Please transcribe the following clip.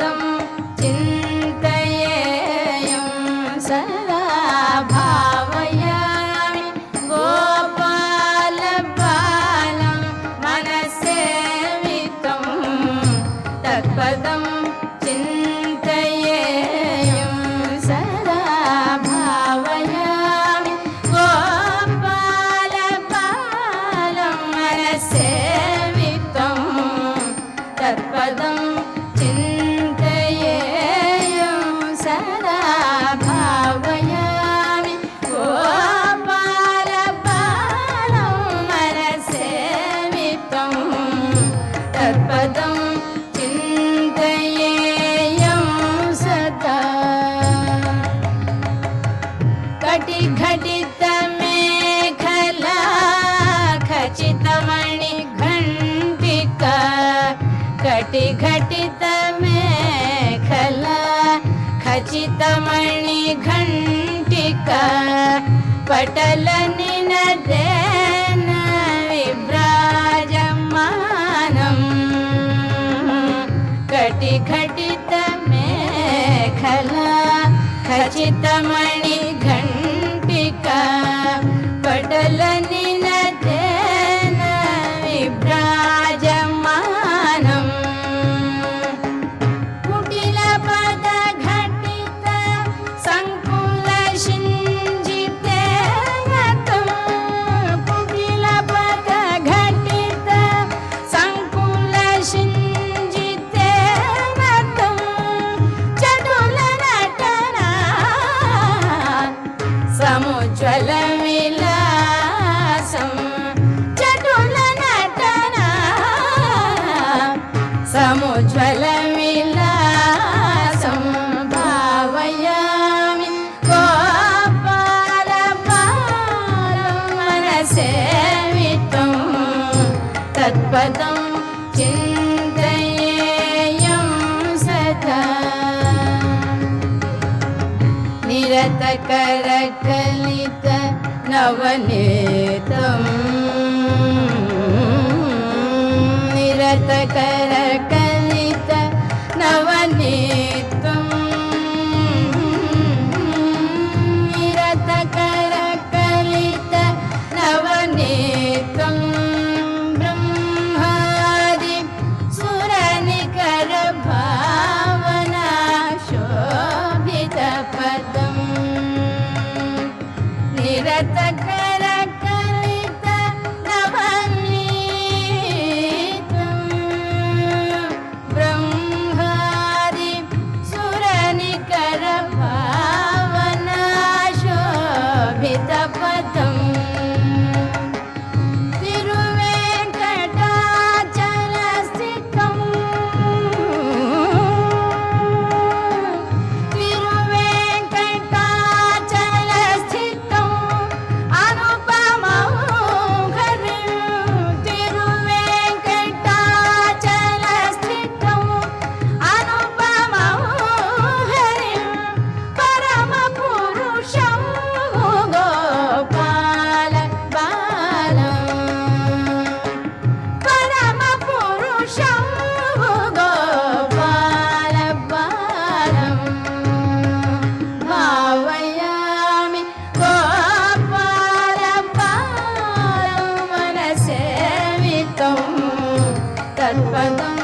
तत्पदं चिन्तयेयं सदा भावयामि गोपालबालं मनसेवितं तत्पदं चिन्तयेयं सदा भावयामि गोपालबालं मनसेवितं तत्पदं चिन्तयेयं सदा भावयामि गोपालबालं मनसेवितं तत्पदं चिन्तयेयं सदा कटिघटितमेखला खचितमणिघण्टिका कटिघटितमेखला खचितमणिघण्टिका पटलनिनदेन विभ्राजमानम् कटिघटितमेखला खचितमणिघण्टिका पटलनिनदेन विभ्राजमानम् कुटिलपदघटित सङ्कुलशिञ्जितेन तं कुटिलपदघटित सङ्कुलशिञ्जितेन तं चटुलनटना समुज्ज्वलविलासं चटुलनटना समुज्ज्वलविलासं भावयामि गोपालबालं मनसेवितं तत्पदं चिन्तयेयं सदा निरतकरकलित नवनीतं निरतकरकलित नवनीतं निरतकरकलित नवनीतं ब्रह्मादि सुरनिकरभावना शोभितपदम् निरतकरकलित नवनीतं ब्रह्मादि सुरनिकरभावना शोभितपदम् तिरुवेङ्कटाचलस्थितं तिरुवेङ्कटाचलस्थितं अनुपमं हरिं तिरुवेङ्कटाचलस्थितं अनुपमं हरिं परमपुरुषं गोपालबालं परमपुरुषं गोपालबालं भावयामि गोपालबालं मनसेवितं तत्पदं